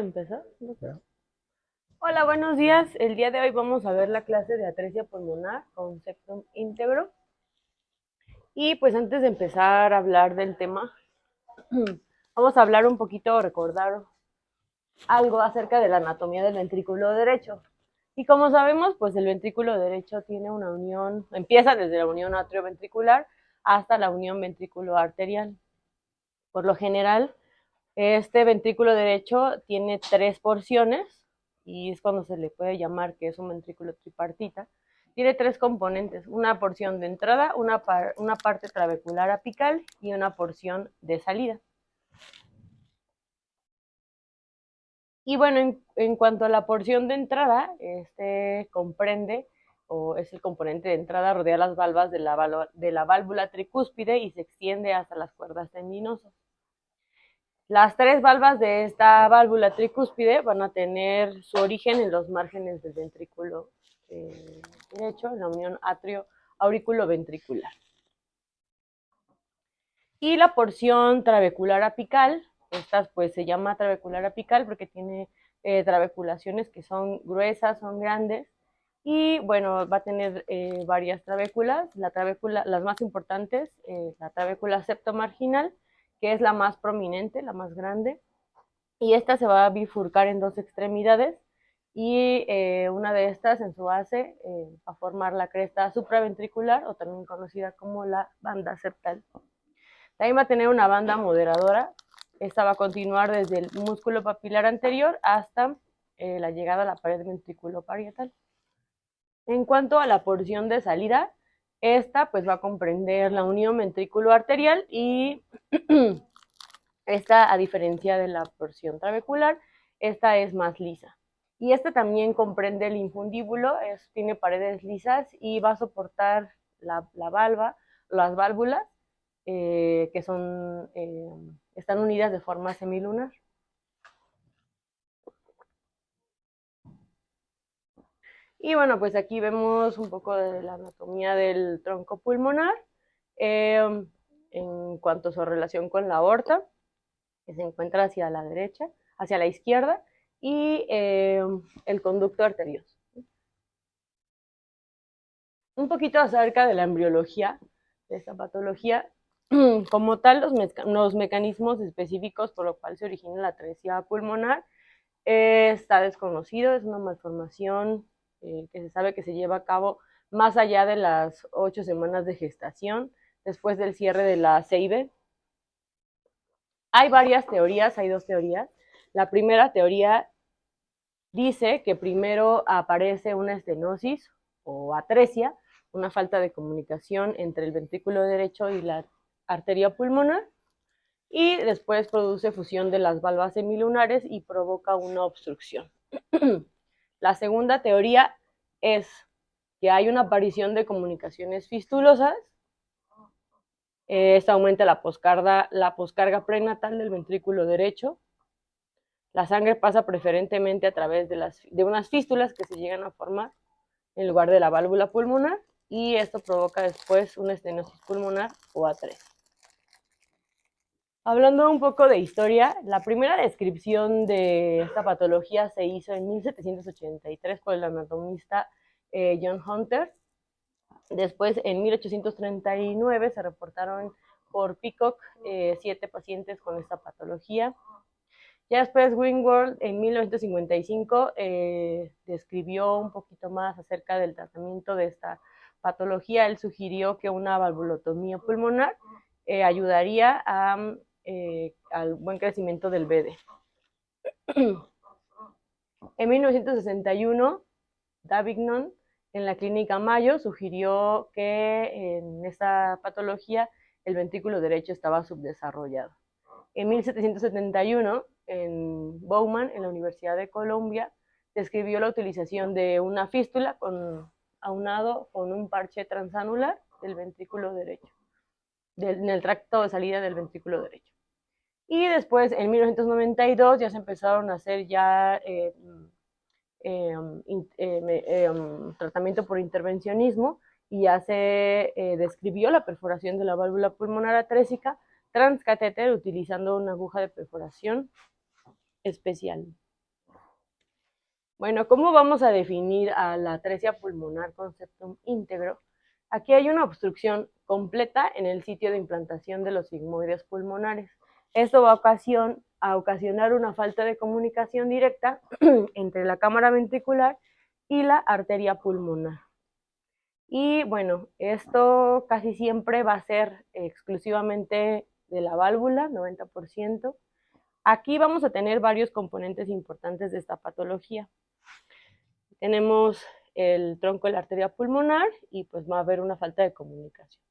empezar? Ya. Hola, buenos días. El día de hoy vamos a ver la clase de atresia pulmonar con septum íntegro. Y pues antes de empezar a hablar del tema, vamos a hablar un poquito, recordar algo acerca de la anatomía del ventrículo derecho. Y como sabemos, pues el ventrículo derecho tiene una unión, empieza desde la unión atrioventricular hasta la unión ventrículo arterial. Por lo general, este ventrículo derecho tiene tres porciones y es cuando se le puede llamar que es un ventrículo tripartita. Tiene tres componentes, una porción de entrada, una parte trabecular apical y una porción de salida. Y bueno, en cuanto a la porción de entrada, este comprende o es el componente de entrada, rodea las valvas de la válvula tricúspide y se extiende hasta las cuerdas tendinosas. Las tres valvas de esta válvula tricúspide van a tener su origen en los márgenes del ventrículo derecho, en la unión atrio-auriculoventricular. Y la porción trabecular apical, estas pues se llama trabecular apical porque tiene trabeculaciones que son gruesas, son grandes, y bueno, va a tener varias trabéculas. Las más importantes, la trabécula septomarginal, que es la más prominente, la más grande, y esta se va a bifurcar en dos extremidades y una de estas en su base va a formar la cresta supraventricular o también conocida como la banda septal. También va a tener una banda moderadora. Esta va a continuar desde el músculo papilar anterior hasta la llegada a la pared ventriculoparietal. En cuanto a la porción de salida, esta pues va a comprender la unión ventrículo-arterial y esta, a diferencia de la porción trabecular, esta es más lisa. Y esta también comprende el infundíbulo, tiene paredes lisas y va a soportar la valva, las válvulas, que están unidas de forma semilunar. Y bueno, pues aquí vemos un poco de la anatomía del tronco pulmonar en cuanto a su relación con la aorta, que se encuentra hacia la derecha, hacia la izquierda, y el conducto arterioso. Un poquito acerca de la embriología de esta patología. Como tal, los mecanismos específicos por los cuales se origina la atresia pulmonar está desconocido, es una malformación que se sabe que se lleva a cabo más allá de las 8 semanas de gestación, después del cierre de la CIB. Hay varias teorías, hay dos teorías. La primera teoría dice que primero aparece una estenosis o atresia, una falta de comunicación entre el ventrículo derecho y la arteria pulmonar, y después produce fusión de las valvas semilunares y provoca una obstrucción. La segunda teoría es que hay una aparición de comunicaciones fistulosas. Esta aumenta la poscarga prenatal del ventrículo derecho. La sangre pasa preferentemente a través de unas fístulas que se llegan a formar en lugar de la válvula pulmonar, y esto provoca después una estenosis pulmonar o atresia. Hablando un poco de historia, la primera descripción de esta patología se hizo en 1783 por el anatomista John Hunter. Después, en 1839, se reportaron por Peacock 7 pacientes con esta patología. Ya después Greenwald en 1955 describió un poquito más acerca del tratamiento de esta patología. Él sugirió que una valvulotomía pulmonar ayudaría al buen crecimiento del BD. En 1961, Davignon en la clínica Mayo sugirió que en esta patología el ventrículo derecho estaba subdesarrollado. En 1771, en Bowman, en la Universidad de Columbia, describió la utilización de una fístula aunado con un parche transanular del ventrículo derecho, en el tracto de salida del ventrículo derecho. Y después, en 1992, ya se empezaron a hacer ya tratamiento por intervencionismo, y ya se describió la perforación de la válvula pulmonar atrésica transcatéter utilizando una aguja de perforación especial. Bueno, ¿cómo vamos a definir a la atresia pulmonar con septum íntegro? Aquí hay una obstrucción completa en el sitio de implantación de los sigmoides pulmonares. Esto va a ocasionar una falta de comunicación directa entre la cámara ventricular y la arteria pulmonar. Y bueno, esto casi siempre va a ser exclusivamente de la válvula, 90%. Aquí vamos a tener varios componentes importantes de esta patología. Tenemos el tronco de la arteria pulmonar y pues va a haber una falta de comunicación.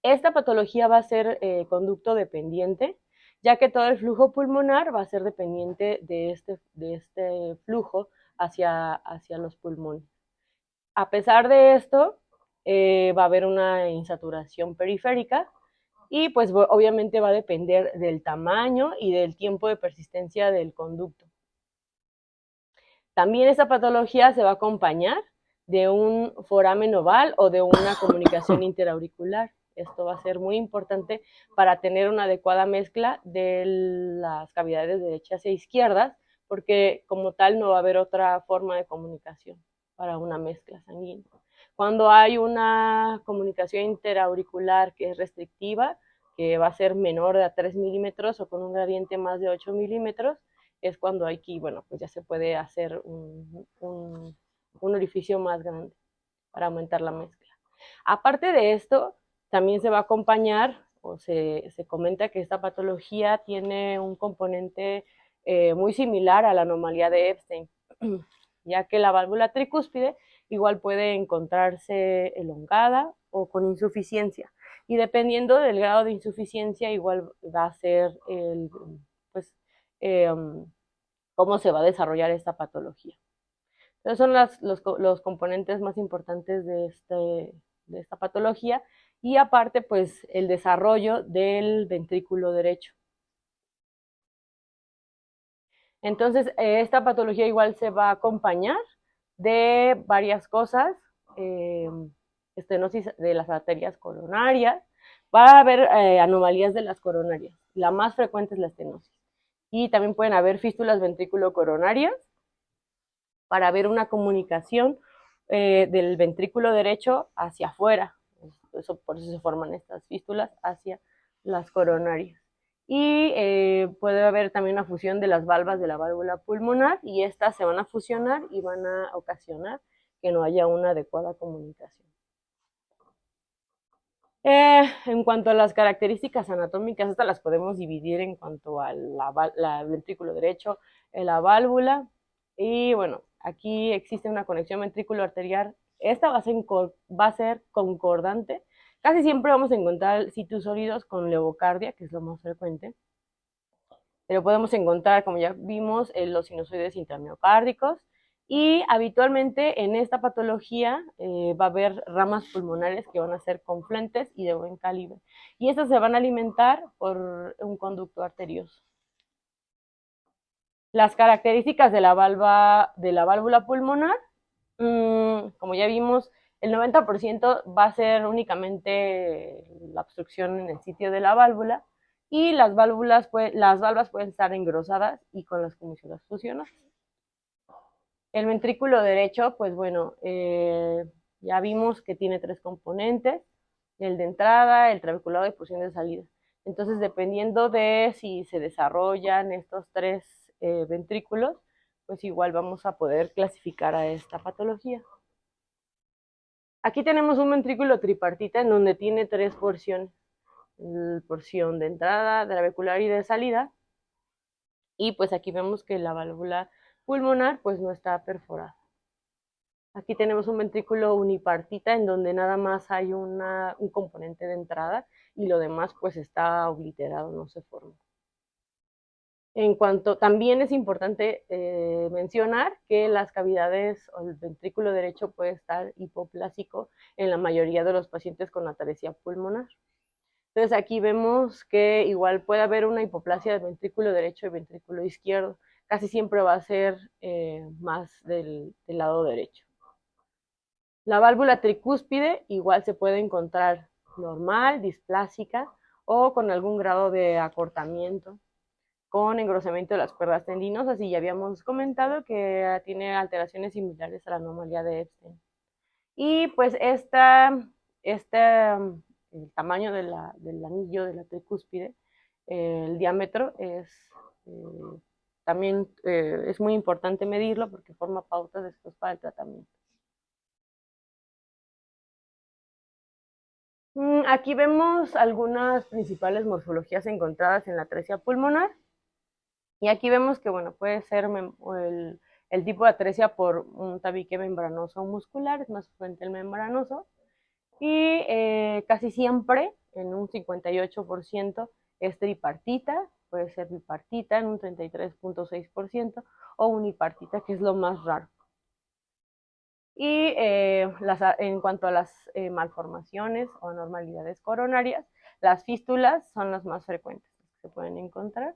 Esta patología va a ser conducto dependiente, ya que todo el flujo pulmonar va a ser dependiente de este flujo hacia los pulmones. A pesar de esto, va a haber una insaturación periférica y pues obviamente va a depender del tamaño y del tiempo de persistencia del conducto. También esta patología se va a acompañar de un foramen oval o de una comunicación interauricular. Esto va a ser muy importante para tener una adecuada mezcla de las cavidades derechas e izquierdas, porque como tal no va a haber otra forma de comunicación para una mezcla sanguínea. Cuando hay una comunicación interauricular que es restrictiva, que va a ser menor de 3 milímetros o con un gradiente más de 8 milímetros, es cuando aquí, bueno, pues ya se puede hacer un orificio más grande para aumentar la mezcla. Aparte de esto, también se va a acompañar, o se comenta que esta patología tiene un componente muy similar a la anomalía de Epstein, ya que la válvula tricúspide igual puede encontrarse elongada o con insuficiencia. Y dependiendo del grado de insuficiencia, igual va a ser pues, cómo se va a desarrollar esta patología. Entonces son los componentes más importantes de esta patología y aparte pues el desarrollo del ventrículo derecho. Entonces esta patología igual se va a acompañar de varias cosas, estenosis de las arterias coronarias, va a haber anomalías de las coronarias, la más frecuente es la estenosis. Y también pueden haber fístulas ventrículo-coronarias para ver una comunicación del ventrículo derecho hacia afuera. Por eso se forman estas fístulas hacia las coronarias. Y puede haber también una fusión de las valvas de la válvula pulmonar y estas se van a fusionar y van a ocasionar que no haya una adecuada comunicación. En cuanto a las características anatómicas, estas las podemos dividir en cuanto al ventrículo derecho, la válvula, y bueno, aquí existe una conexión ventrículo-arterial. Esta va a ser concordante. Casi siempre vamos a encontrar sitios sólidos con levocardia, que es lo más frecuente. Pero podemos encontrar, como ya vimos, los sinusoides intramiocárdicos, y habitualmente en esta patología va a haber ramas pulmonares que van a ser confluentes y de buen calibre. Y estas se van a alimentar por un conducto arterioso. Las características de la válvula pulmonar, como ya vimos, el 90% va a ser únicamente la obstrucción en el sitio de la válvula y las valvas pueden estar engrosadas y con las comisuras fusionadas. El ventrículo derecho, pues bueno, ya vimos que tiene 3 componentes, el de entrada, el trabeculado y porción de salida. Entonces, dependiendo de si se desarrollan estos 3 ventrículos, pues igual vamos a poder clasificar a esta patología. Aquí tenemos un ventrículo tripartita en donde tiene 3 porciones. La porción de entrada, trabecular y de salida. Y pues aquí vemos que la válvula pulmonar pues no está perforada. Aquí tenemos un ventrículo unipartita en donde nada más hay un componente de entrada y lo demás pues está obliterado, no se forma. También es importante mencionar que las cavidades o el ventrículo derecho puede estar hipoplásico en la mayoría de los pacientes con atresia pulmonar. Entonces aquí vemos que igual puede haber una hipoplasia del ventrículo derecho y ventrículo izquierdo. Casi siempre va a ser más del lado derecho. La válvula tricúspide igual se puede encontrar normal, displásica o con algún grado de acortamiento. con engrosamiento de las cuerdas tendinosas, y ya habíamos comentado que tiene alteraciones similares a la anomalía de Epstein. Y pues el tamaño del anillo de la tricúspide, el diámetro eh, también es muy importante medirlo porque forma pauta después para el tratamiento. Aquí vemos algunas principales morfologías encontradas en la atresia pulmonar. Y aquí vemos que, bueno, puede ser el tipo de atresia por un tabique membranoso o muscular, es más frecuente el membranoso. Y casi siempre, en un 58%, es tripartita, puede ser bipartita en un 33.6%, o unipartita, que es lo más raro. Y en cuanto a las malformaciones o anormalidades coronarias, las fístulas son las más frecuentes que se pueden encontrar.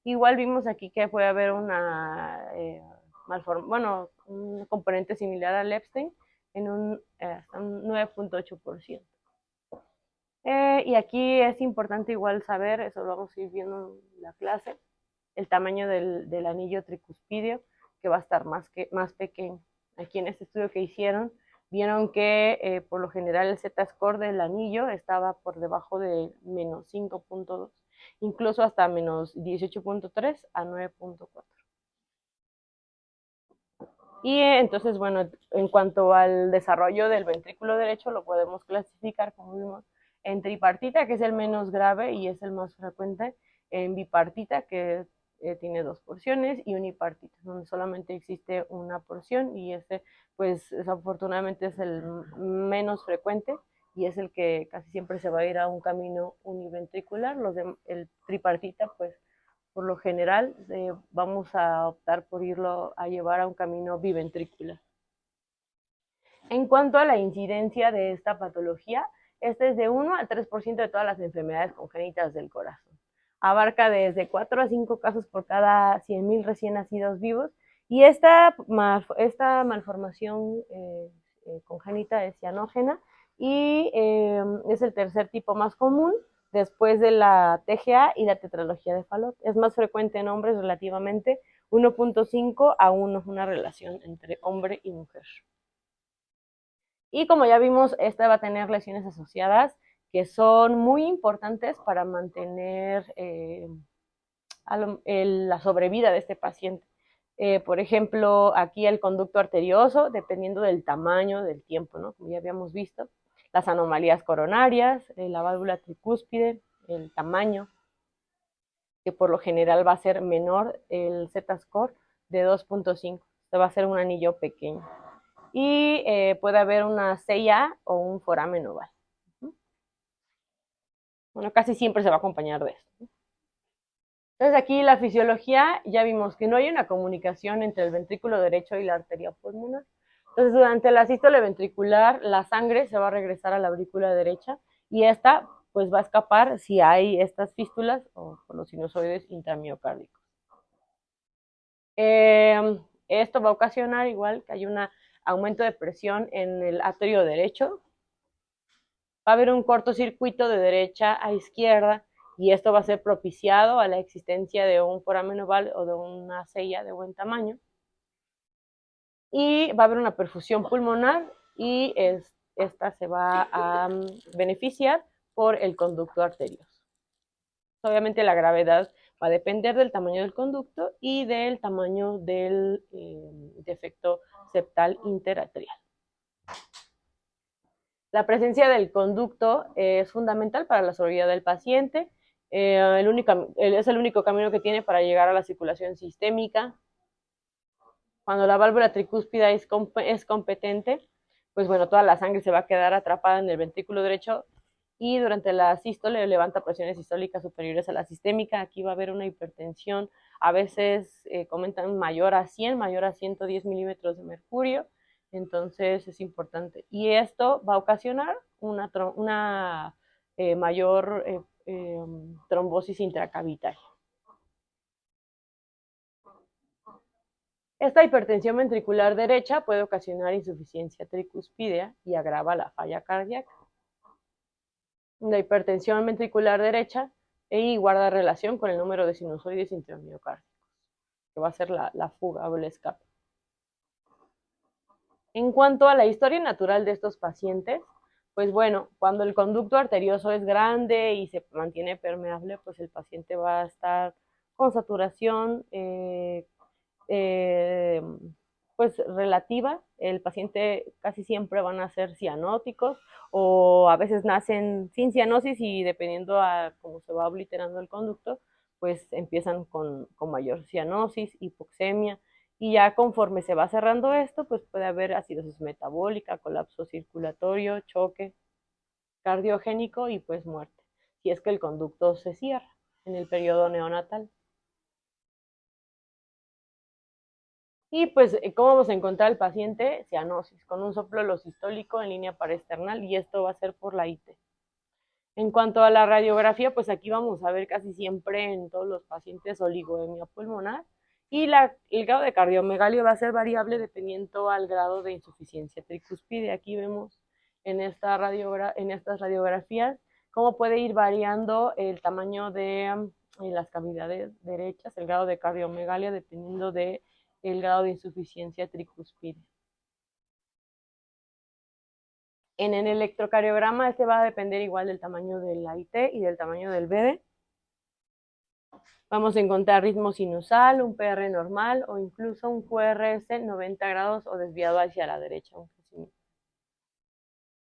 Igual vimos aquí que puede haber una un componente similar al Epstein en hasta un 9.8%. Y aquí es importante igual saber, eso lo vamos a ir viendo en la clase, el tamaño del anillo tricuspidio, que va a estar más pequeño. Aquí en este estudio que hicieron, vieron que por lo general el Z-score del anillo estaba por debajo de menos 5.2, incluso hasta menos 18.3 a 9.4. Y entonces, bueno, en cuanto al desarrollo del ventrículo derecho, lo podemos clasificar, como vimos, en tripartita, que es el menos grave y es el más frecuente, en bipartita, que tiene 2 porciones, y unipartita, donde solamente existe una porción, y pues, desafortunadamente es el menos frecuente, y es el que casi siempre se va a ir a un camino univentricular. El tripartita, pues, por lo general, vamos a optar por irlo a llevar a un camino biventricular. En cuanto a la incidencia de esta patología, esta es de 1 al 3% de todas las enfermedades congénitas del corazón. Abarca desde 4 a 5 casos por cada 100.000 recién nacidos vivos, y esta malformación congénita es cianógena, y es el tercer tipo más común después de la TGA y la tetralogía de Fallot. Es más frecuente en hombres relativamente, 1.5 a 1, una relación entre hombre y mujer. Y como ya vimos, esta va a tener lesiones asociadas que son muy importantes para mantener la sobrevida de este paciente. Por ejemplo, aquí el conducto arterioso, dependiendo del tamaño, del tiempo, ¿no? Como ya habíamos visto, las anomalías coronarias, la válvula tricúspide, el tamaño, que por lo general va a ser menor el Z-score de 2.5, va a ser un anillo pequeño. Y puede haber una CIA o un foramen oval. Bueno, casi siempre se va a acompañar de esto. Entonces aquí la fisiología, ya vimos que no hay una comunicación entre el ventrículo derecho y la arteria pulmonar. Entonces durante la sístole ventricular, la sangre se va a regresar a la aurícula derecha, y esta pues va a escapar si hay estas fístulas o por los sinusoides intramiocárdicos. Esto va a ocasionar igual que hay un aumento de presión en el atrio derecho. Va a haber un cortocircuito de derecha a izquierda, y esto va a ser propiciado a la existencia de un foramen oval o de una sella de buen tamaño. Y va a haber una perfusión pulmonar, y esta se va a beneficiar por el conducto arterioso. Obviamente la gravedad va a depender del tamaño del conducto y del tamaño del defecto septal interatrial. La presencia del conducto es fundamental para la sobrevida del paciente. Es el único camino que tiene para llegar a la circulación sistémica. Cuando la válvula tricúspida es competente, pues bueno, toda la sangre se va a quedar atrapada en el ventrículo derecho, y durante la sístole levanta presiones sistólicas superiores a la sistémica. Aquí va a haber una hipertensión, a veces comentan mayor a 100, mayor a 110 milímetros de mercurio. Entonces es importante. Y esto va a ocasionar una mayor trombosis intracavitaria. Esta hipertensión ventricular derecha puede ocasionar insuficiencia tricuspidea y agrava la falla cardíaca. La hipertensión ventricular derecha y guarda relación con el número de sinusoides intramiocárdicos, que va a ser la fuga o el escape. En cuanto a la historia natural de estos pacientes, pues bueno, cuando el conducto arterioso es grande y se mantiene permeable, pues el paciente va a estar con saturación eh, pues relativa. El paciente casi siempre van a ser cianóticos o a veces nacen sin cianosis y dependiendo a cómo se va obliterando el conducto, pues empiezan con mayor cianosis, hipoxemia, y ya conforme se va cerrando esto, pues puede haber acidosis metabólica, colapso circulatorio, choque cardiogénico y pues muerte, si es que el conducto se cierra en el periodo neonatal. Y pues, ¿cómo vamos a encontrar al paciente? Cianosis, con un soplo sistólico en línea paraesternal, y esto va a ser por la IT. En cuanto a la radiografía, pues aquí vamos a ver casi siempre en todos los pacientes oligoemia pulmonar, y el grado de cardiomegalia va a ser variable dependiendo al grado de insuficiencia tricuspide. Aquí vemos en estas radiografías cómo puede ir variando el tamaño de las cavidades derechas, el grado de cardiomegalia, dependiendo de el grado de insuficiencia tricuspide. En el electrocardiograma este va a depender igual del tamaño del IT y del tamaño del BD. Vamos a encontrar ritmo sinusal, un PR normal o incluso un QRS 90 grados o desviado hacia la derecha.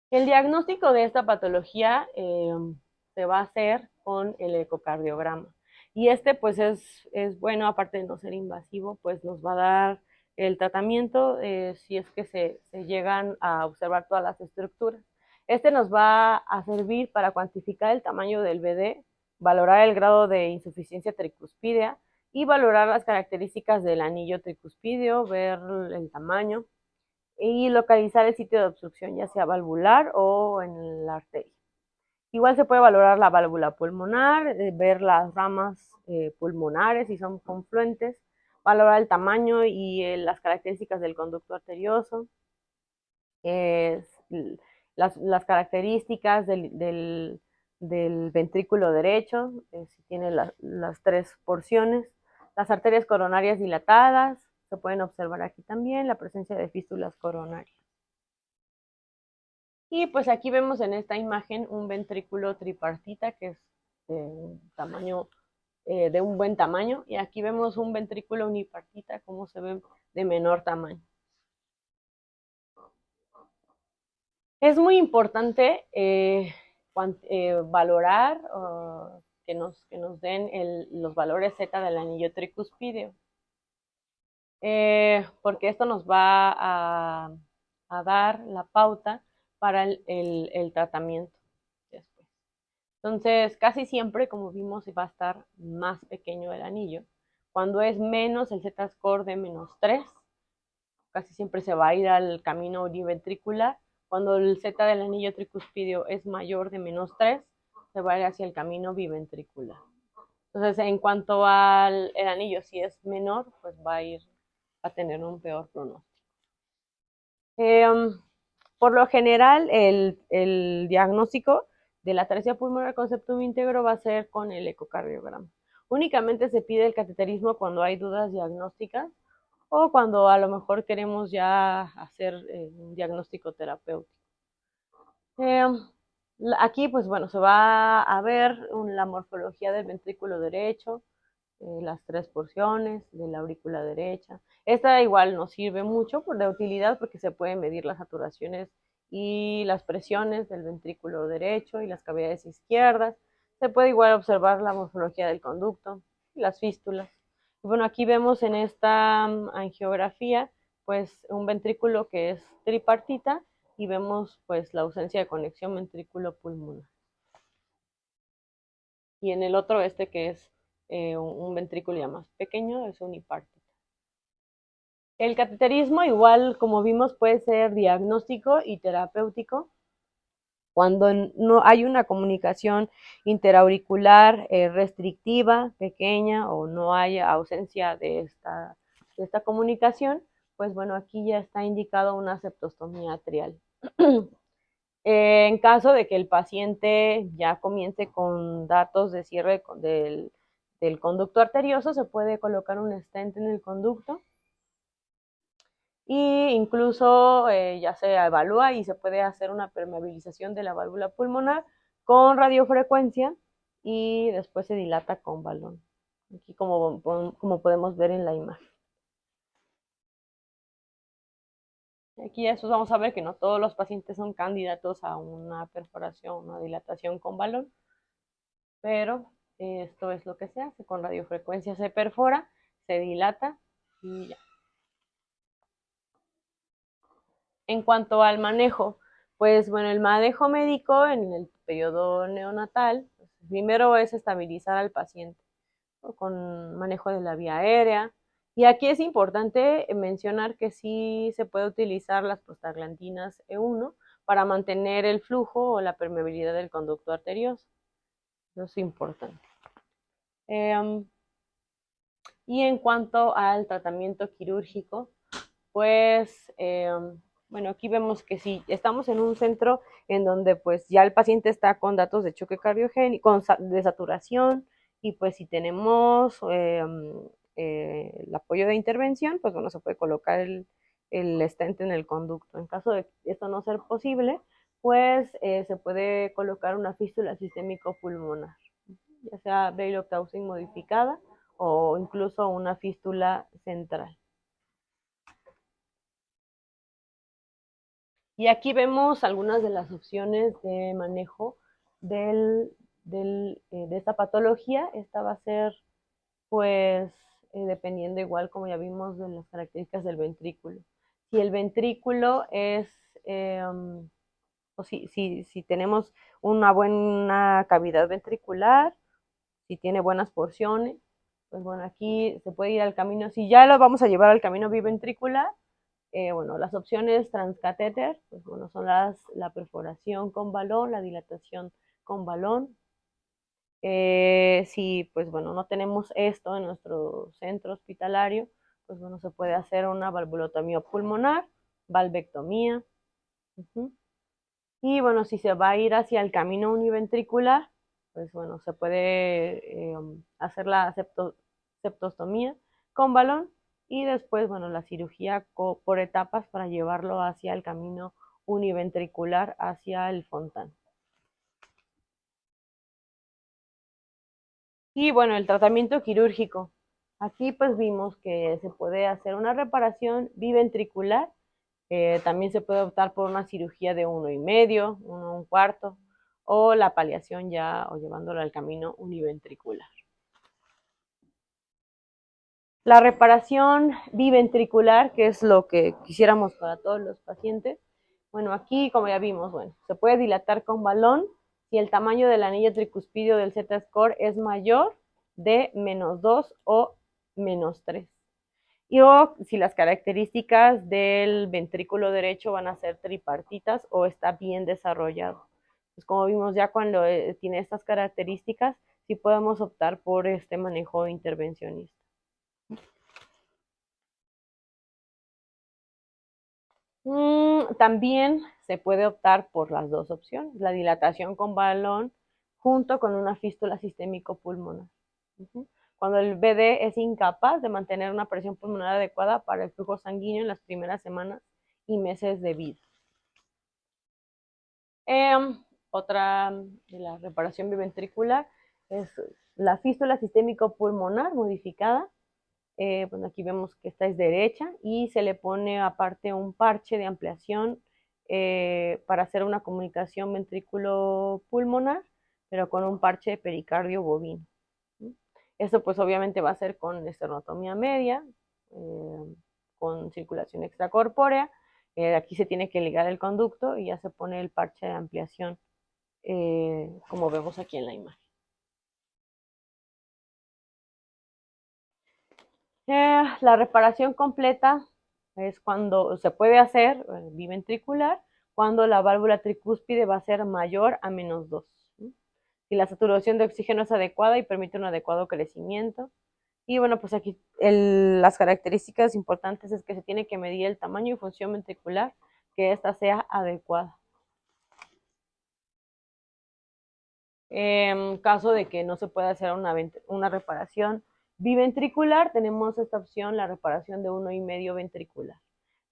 El diagnóstico de esta patología se va a hacer con el ecocardiograma. Y este pues es bueno, aparte de no ser invasivo, pues nos va a dar el tratamiento si es que se llegan a observar todas las estructuras. Este nos va a servir para cuantificar el tamaño del BD, valorar el grado de insuficiencia tricuspidea y valorar las características del anillo tricuspideo, ver el tamaño y localizar el sitio de obstrucción, ya sea valvular o en la arteria. Igual se puede valorar la válvula pulmonar, ver las ramas pulmonares si son confluentes, valorar el tamaño y las características del conducto arterioso, las características del ventrículo derecho, si tiene las tres porciones, las arterias coronarias dilatadas, se pueden observar aquí también la presencia de fístulas coronarias. Y pues aquí vemos en esta imagen un ventrículo tripartita que es de un buen tamaño, y aquí vemos un ventrículo unipartita como se ve de menor tamaño. Es muy importante valorar que nos den los valores Z del anillo tricuspideo, porque esto nos va a dar la pauta para el tratamiento después. Entonces, casi siempre, como vimos, va a estar más pequeño el anillo. Cuando es menos el Z-score de -3, casi siempre se va a ir al camino univentricular. Cuando el Z del anillo tricuspideo es mayor de -3, se va a ir hacia el camino biventricular. Entonces, en cuanto al anillo, si es menor, pues va a tener un peor pronóstico. Por lo general, el diagnóstico de la atresia pulmonar con septum íntegro va a ser con el ecocardiograma. Únicamente se pide el cateterismo cuando hay dudas diagnósticas o cuando a lo mejor queremos ya hacer un diagnóstico terapéutico. Aquí, pues bueno, se va a ver la morfología del ventrículo derecho, las tres porciones de la aurícula derecha. Esta igual nos sirve mucho de utilidad porque se pueden medir las saturaciones y las presiones del ventrículo derecho y las cavidades izquierdas. Se puede igual observar la morfología del conducto y las fístulas. Y bueno, aquí vemos en esta angiografía pues un ventrículo que es tripartita y vemos pues la ausencia de conexión ventrículo-pulmonar. Y en el otro que es un ventrículo ya más pequeño, es unipartita. El cateterismo igual, como vimos, puede ser diagnóstico y terapéutico. Cuando no hay una comunicación interauricular restrictiva, pequeña, o no hay ausencia de esta comunicación, pues bueno, aquí ya está indicado una septostomía atrial. En caso de que el paciente ya comience con datos de cierre del conducto arterioso, se puede colocar un stent en el conducto y incluso ya se evalúa y se puede hacer una permeabilización de la válvula pulmonar con radiofrecuencia y después se dilata con balón. Aquí como podemos ver en la imagen. Aquí ya vamos a ver que no todos los pacientes son candidatos a una perforación, una dilatación con balón, pero esto es lo que se hace. Con radiofrecuencia se perfora, se dilata y ya. En cuanto al manejo, pues bueno, el manejo médico en el periodo neonatal, pues, primero es estabilizar al paciente, ¿no? Con manejo de la vía aérea. Y aquí es importante mencionar que sí se puede utilizar las prostaglandinas E1 para mantener el flujo o la permeabilidad del conducto arterioso. Eso es importante. Y en cuanto al tratamiento quirúrgico, pues bueno, aquí vemos que si estamos en un centro en donde pues ya el paciente está con datos de choque cardiogénico, de saturación, y pues si tenemos el apoyo de intervención, pues bueno, se puede colocar el stent en el conducto. En caso de esto no ser posible, pues se puede colocar una fístula sistémico pulmonar, ya sea Baylor-Taussig modificada o incluso una fístula central. Y aquí vemos algunas de las opciones de manejo de esta patología. Esta va a ser, pues, dependiendo igual, como ya vimos, de las características del ventrículo. Si el ventrículo es, o si tenemos una buena cavidad ventricular, si tiene buenas porciones, pues bueno, aquí se puede ir al camino. Si ya lo vamos a llevar al camino biventricular, bueno, las opciones transcatéter, pues bueno, son la perforación con balón, la dilatación con balón. Si, pues bueno, no tenemos esto en nuestro centro hospitalario, pues bueno, se puede hacer una valvulotomía pulmonar, valvectomía. Y bueno, si se va a ir hacia el camino univentricular, pues bueno, se puede hacer la septostomía con balón y después, bueno, la cirugía por etapas para llevarlo hacia el camino univentricular, hacia el Fontan. Y bueno, el tratamiento quirúrgico. Aquí pues vimos que se puede hacer una reparación biventricular. También se puede optar por una cirugía de 1,5, 1,25, o la paliación ya o llevándolo al camino univentricular. La reparación biventricular, que es lo que quisiéramos para todos los pacientes, bueno, aquí como ya vimos, bueno, se puede dilatar con balón si el tamaño del anillo tricuspidio del Z-score es mayor de -2 o -3. Y o si las características del ventrículo derecho van a ser tripartitas o está bien desarrollado. Pues como vimos ya cuando tiene estas características, sí podemos optar por este manejo intervencionista. También se puede optar por las dos opciones, la dilatación con balón junto con una fístula sistémico pulmonar. Cuando el BD es incapaz de mantener una presión pulmonar adecuada para el flujo sanguíneo en las primeras semanas y meses de vida. Otra de la reparación biventricular es la fístula sistémico pulmonar modificada. Bueno, aquí vemos que esta es derecha y se le pone aparte un parche de ampliación para hacer una comunicación ventrículo-pulmonar, pero con un parche de pericardio bovino. Esto pues obviamente va a ser con esternotomía media, con circulación extracorpórea. Aquí se tiene que ligar el conducto y ya se pone el parche de ampliación, como vemos aquí en la imagen. La reparación completa es cuando se puede hacer biventricular, cuando la válvula tricúspide va a ser mayor a -2. Si la saturación de oxígeno es adecuada y permite un adecuado crecimiento. Y bueno, pues aquí las características importantes es que se tiene que medir el tamaño y función ventricular, que ésta sea adecuada. En caso de que no se pueda hacer una reparación biventricular, tenemos esta opción, la reparación de 1,5 ventricular.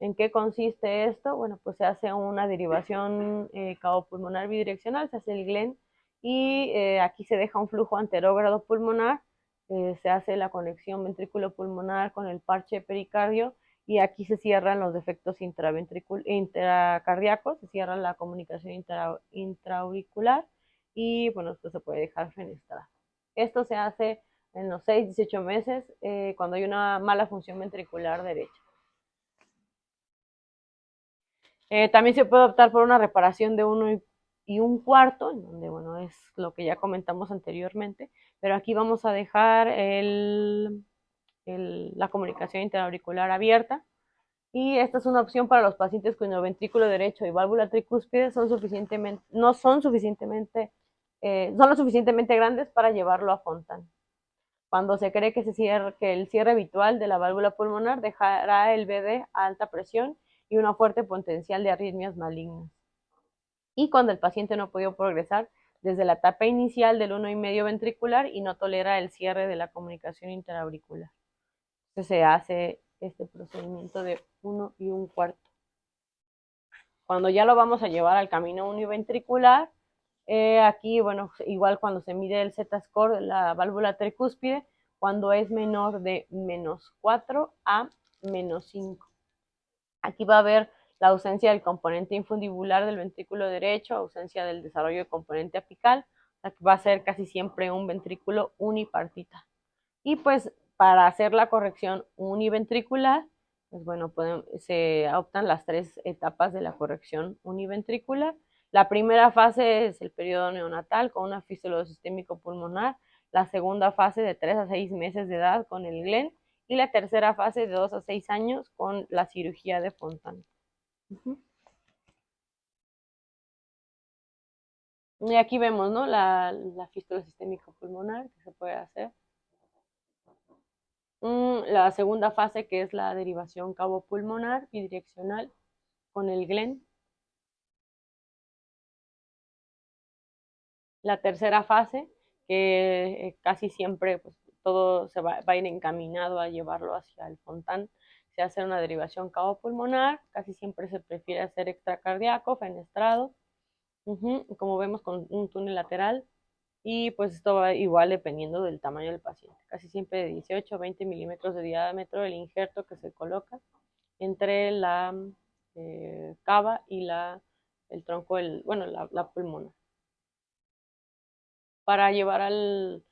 ¿En qué consiste esto? Bueno, pues se hace una derivación cabopulmonar bidireccional, se hace el Glenn y aquí se deja un flujo anterógrado pulmonar, se hace la conexión ventrículo pulmonar con el parche pericardio y aquí se cierran los defectos intracardíacos, se cierra la comunicación intraauricular y bueno, esto se puede dejar fenestrado. Esto se hace en los 6-18 meses cuando hay una mala función ventricular derecha. También se puede optar por una reparación de 1,25, en donde, bueno, es lo que ya comentamos anteriormente, pero aquí vamos a dejar la comunicación interauricular abierta. Y esta es una opción para los pacientes cuyo ventrículo derecho y válvula tricúspide no son suficientemente, son lo suficientemente grandes para llevarlo a Fontan. Cuando se cree que el cierre habitual de la válvula pulmonar dejará el BD a alta presión y una fuerte potencial de arritmias malignas. Y cuando el paciente no ha podido progresar desde la etapa inicial del 1,5 ventricular y no tolera el cierre de la comunicación interauricular. Entonces se hace este procedimiento de 1,25. Cuando ya lo vamos a llevar al camino univentricular, aquí, bueno, igual cuando se mide el Z-score de la válvula tricúspide, cuando es menor de -4 a -5. Aquí va a haber la ausencia del componente infundibular del ventrículo derecho, ausencia del desarrollo del componente apical, o sea que va a ser casi siempre un ventrículo unipartita. Y pues para hacer la corrección univentricular, pues bueno, se optan las 3 etapas de la corrección univentricular. La primera fase es el periodo neonatal con una fisiología sistémico pulmonar, la segunda fase de 3 a 6 meses de edad con el Glenn y la tercera fase de 2 a 6 años con la cirugía de Fontan. Y aquí vemos, ¿no? La fístula sistémico pulmonar que se puede hacer. La segunda fase, que es la derivación cabopulmonar bidireccional con el Glenn. La tercera fase, que casi siempre pues, todo se va a ir encaminado a llevarlo hacia el Fontan. Se hace una derivación cabopulmonar, casi siempre se prefiere hacer extracardíaco, fenestrado, como vemos con un túnel lateral. Y pues esto va igual dependiendo del tamaño del paciente. Casi siempre de 18 a 20 milímetros de diámetro el injerto que se coloca entre la cava y el tronco, bueno, la pulmona. Para llevar al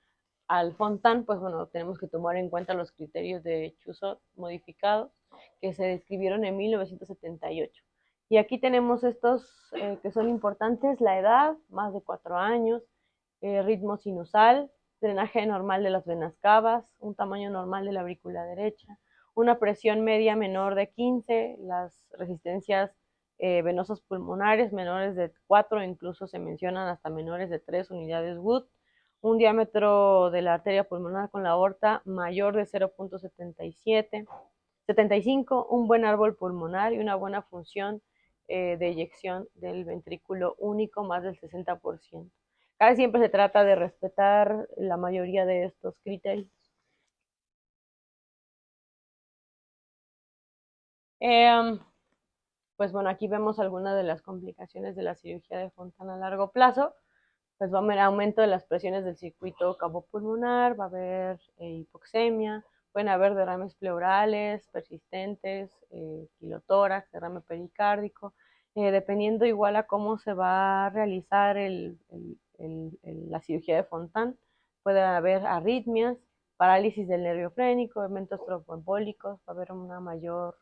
Fontan, pues bueno, tenemos que tomar en cuenta los criterios de Chusot modificados que se describieron en 1978. Y aquí tenemos estos que son importantes: la edad, más de 4 años, ritmo sinusal, drenaje normal de las venas cavas, un tamaño normal de la aurícula derecha, una presión media menor de 15, las resistencias venosas pulmonares menores de 4, incluso se mencionan hasta menores de 3 unidades Wood, un diámetro de la arteria pulmonar con la aorta mayor de 0.75, un buen árbol pulmonar y una buena función de eyección del ventrículo único, más del 60%. Casi siempre se trata de respetar la mayoría de estos criterios. Pues bueno, aquí vemos algunas de las complicaciones de la cirugía de Fontan a largo plazo. Pues va a haber aumento de las presiones del circuito cabopulmonar, va a haber hipoxemia, pueden haber derrames pleurales persistentes, quilotórax, derrame pericárdico, dependiendo igual a cómo se va a realizar la cirugía de Fontan, puede haber arritmias, parálisis del nervio frénico, eventos tromboembólicos, va a haber una mayor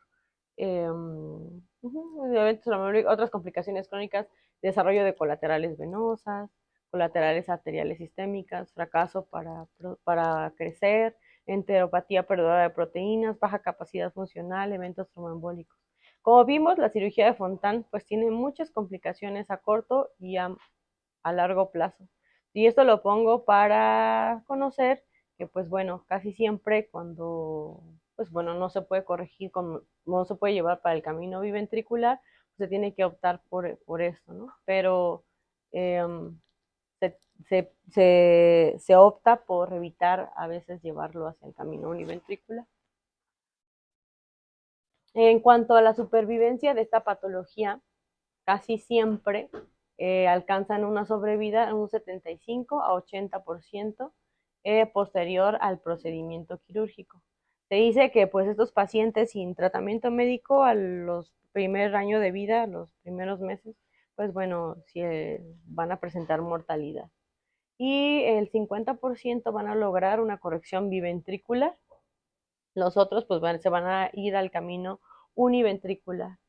otras complicaciones crónicas, desarrollo de colaterales venosas, colaterales arteriales sistémicas, fracaso para crecer, enteropatía perdedora de proteínas, baja capacidad funcional, eventos tromboembólicos. Como vimos, la cirugía de Fontan pues tiene muchas complicaciones a corto y a largo plazo. Y esto lo pongo para conocer que pues bueno, casi siempre cuando pues bueno, no se puede corregir, no se puede llevar para el camino biventricular, pues se tiene que optar por esto, ¿no? Pero se opta por evitar a veces llevarlo hacia el camino univentricular. En cuanto a la supervivencia de esta patología, casi siempre alcanzan una sobrevida en un 75 a 80% posterior al procedimiento quirúrgico. Se dice que pues estos pacientes sin tratamiento médico a los primer año de vida, los primeros meses, pues bueno, sí, van a presentar mortalidad. Y el 50% van a lograr una corrección biventricular. Los otros pues se van a ir al camino univentricular.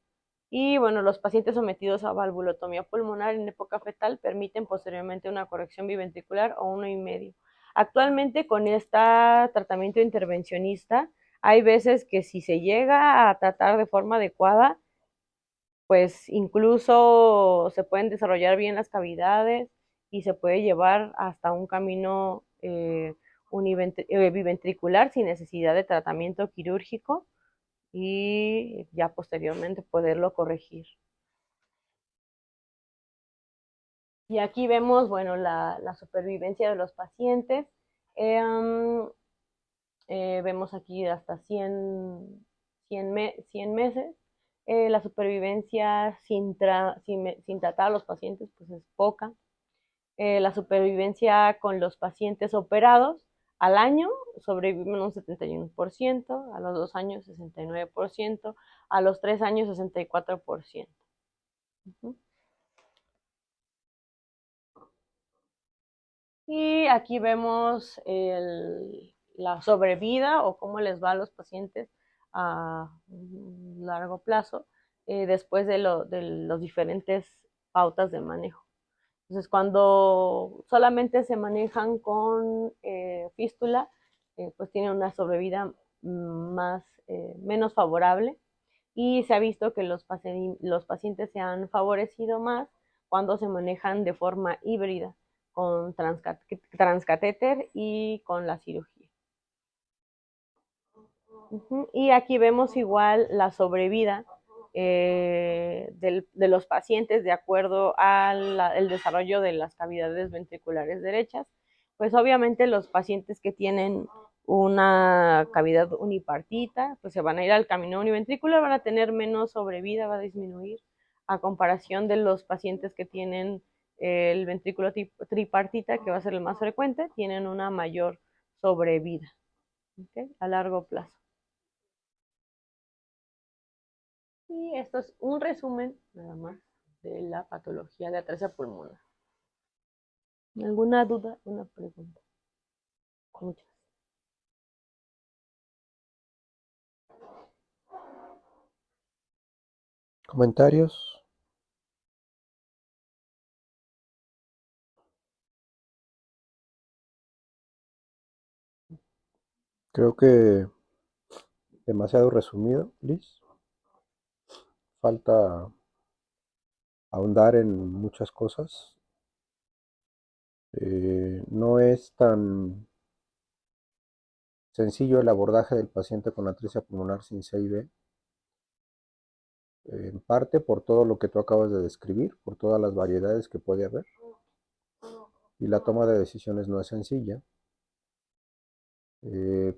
Y bueno, los pacientes sometidos a valvulotomía pulmonar en época fetal permiten posteriormente una corrección biventricular o 1,5. Actualmente con este tratamiento intervencionista, hay veces que si se llega a tratar de forma adecuada, pues incluso se pueden desarrollar bien las cavidades y se puede llevar hasta un camino biventricular sin necesidad de tratamiento quirúrgico y ya posteriormente poderlo corregir. Y aquí vemos, bueno, la supervivencia de los pacientes. Vemos aquí hasta 100 meses. La supervivencia sin tratar a los pacientes pues es poca. La supervivencia con los pacientes operados al año sobreviven un 71%, a los 2 años 69%, a los 3 años 64%. Y aquí vemos la sobrevida o cómo les va a los pacientes a largo plazo después de los diferentes pautas de manejo. Entonces, cuando solamente se manejan con fístula, pues tienen una sobrevida menos favorable y se ha visto que los pacientes se han favorecido más cuando se manejan de forma híbrida con transcatéter y con la cirugía. Y aquí vemos igual la sobrevida de los pacientes de acuerdo al desarrollo de las cavidades ventriculares derechas. Pues obviamente los pacientes que tienen una cavidad unipartita, pues se van a ir al camino univentricular, van a tener menos sobrevida, va a disminuir a comparación de los pacientes que tienen el ventrículo tripartita, que va a ser el más frecuente, tienen una mayor sobrevida, ¿okay? A largo plazo. Y esto es un resumen nada más de la patología de atrofia pulmonar. ¿Alguna duda? Una pregunta. Muchas. ¿Comentarios? Creo que demasiado resumido, Liz. Falta ahondar en muchas cosas. No es tan sencillo el abordaje del paciente con atresia pulmonar sin CIB, en parte por todo lo que tú acabas de describir, por todas las variedades que puede haber, y la toma de decisiones no es sencilla,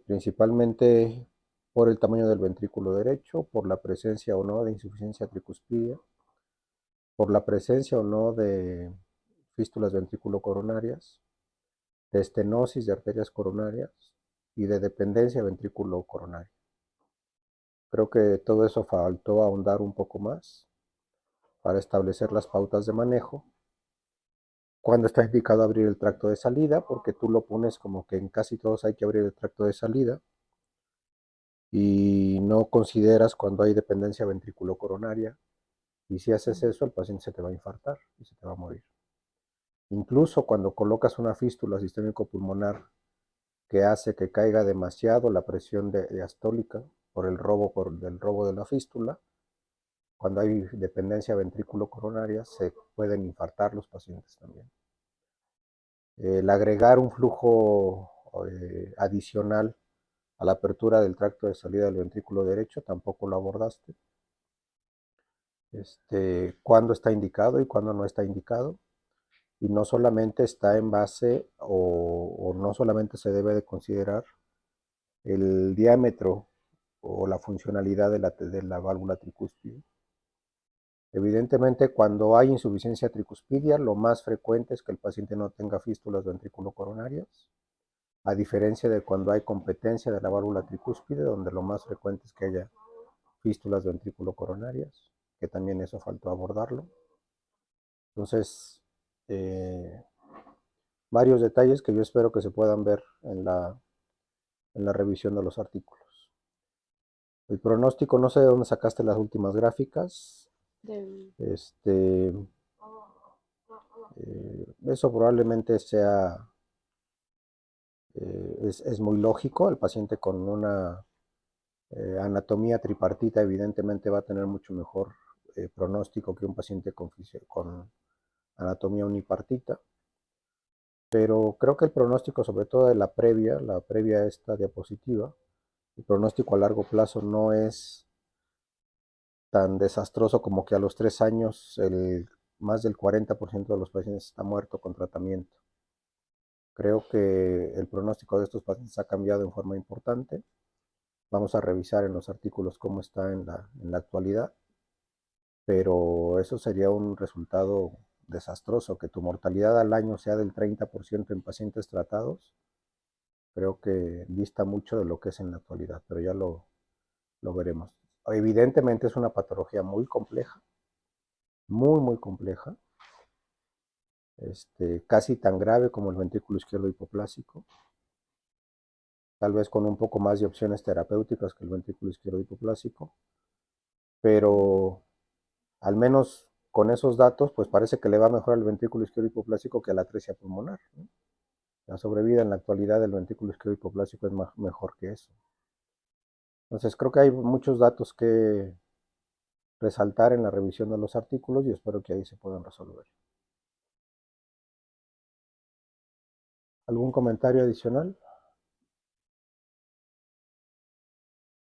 principalmente por el tamaño del ventrículo derecho, por la presencia o no de insuficiencia tricuspidia, por la presencia o no de fístulas ventriculocoronarias, de estenosis de arterias coronarias y de dependencia ventrículo-coronaria. Creo que todo eso faltó ahondar un poco más para establecer las pautas de manejo. Cuando está indicado abrir el tracto de salida, porque tú lo pones como que en casi todos hay que abrir el tracto de salida y no consideras cuando hay dependencia ventrículo-coronaria. Y si haces eso, el paciente se te va a infartar y se te va a morir. Incluso cuando colocas una fístula sistémico-pulmonar que hace que caiga demasiado la presión diastólica por el del robo de la fístula, cuando hay dependencia ventrículo-coronaria, se pueden infartar los pacientes también. El agregar un flujo adicional a la apertura del tracto de salida del ventrículo derecho tampoco lo abordaste. Cuándo está indicado y cuándo no está indicado. y no solamente está en base o no solamente se debe de considerar el diámetro o la funcionalidad de la válvula tricúspide. Evidentemente, cuando hay insuficiencia tricuspidia, lo más frecuente es que el paciente no tenga fístulas ventriculocoronarias, a diferencia de cuando hay competencia de la válvula tricúspide, donde lo más frecuente es que haya fístulas ventriculocoronarias, que también eso faltó abordarlo. Entonces, varios detalles que yo espero que se puedan ver en la revisión de los artículos. El pronóstico, no sé de dónde sacaste las últimas gráficas. Eso probablemente sea, es muy lógico. El paciente con una anatomía tripartita evidentemente va a tener mucho mejor pronóstico que un paciente con anatomía unipartita. Pero creo que el pronóstico, sobre todo de la previa a esta diapositiva, el pronóstico a largo plazo no es tan desastroso como que a los 3 años más del 40% de los pacientes está muerto con tratamiento. Creo que el pronóstico de estos pacientes ha cambiado en forma importante. Vamos a revisar en los artículos cómo está en la actualidad, pero eso sería un resultado desastroso, que tu mortalidad al año sea del 30% en pacientes tratados. Creo que dista mucho de lo que es en la actualidad, pero ya lo veremos. Evidentemente es una patología muy compleja, muy compleja, casi tan grave como el ventrículo izquierdo hipoplásico, tal vez con un poco más de opciones terapéuticas que el ventrículo izquierdo hipoplásico, pero al menos con esos datos, pues parece que le va mejor al ventrículo izquierdo hipoplásico que a la atresia pulmonar, ¿no? La sobrevida en la actualidad del ventrículo izquierdo hipoplásico es mejor que eso. Entonces creo que hay muchos datos que resaltar en la revisión de los artículos y espero que ahí se puedan resolver. ¿Algún comentario adicional?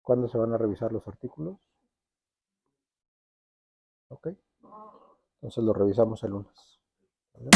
¿Cuándo se van a revisar los artículos? Ok. Entonces lo revisamos el lunes. ¿Vale?